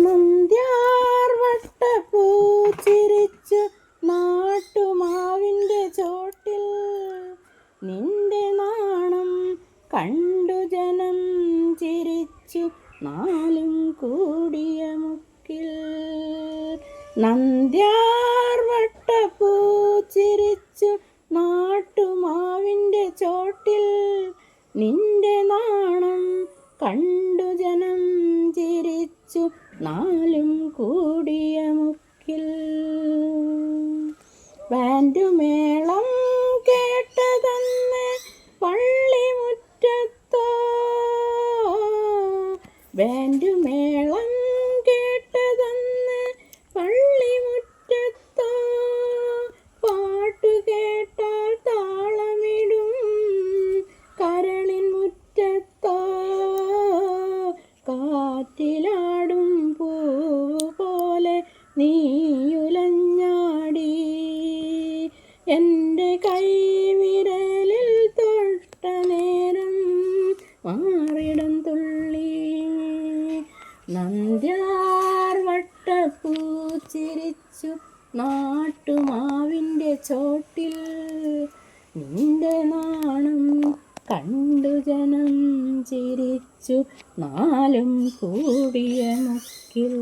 നന്ദ്യാർ വട്ടപ്പൂ ചിരിച്ചു നാട്ടുമാവിൻ്റെ ചോട്ടിൽ. നിന്റെ നാണം കണ്ടു ജനം ചിരിച്ചു നാലും കൂടിയ മുക്കിൽ. നന്ദ്യാർ വട്ടപ്പൂ ചിരിച്ചു നാട്ടുമാവിൻ്റെ ചോട്ടിൽ. നിന്റെ നാണം കണ്ടു ജനം ചിരിച്ചു നാലും കൂടിയ മുക്കിൽ. ബാൻഡുമേളം കേട്ടതന്ന് പള്ളിമുറ്റത്തോ, ബാൻഡുമേളം കേട്ടതന്ന് പള്ളിമുറ്റത്തോ. പാട്ടു കേട്ടാൽ താളമിടും കരളിൻ മുറ്റത്തോ. കാറ്റിലാടും പൂവ് പോലെ നീയുലഞ്ഞാടി. എൻ്റെ കൈവിരലിൽ തൊട്ട നേരം മാറിടം തുള്ളി. നന്ദ്യാർ വട്ടപ്പൂ ചിരിച്ചു നാട്ടുമാവിൻ്റെ ചോട്ടിൽ. നിന്റെ നാണം കണ്ടു ജനം ചിരിച്ചു നാലും കൂടിയ മുക്കിൽ.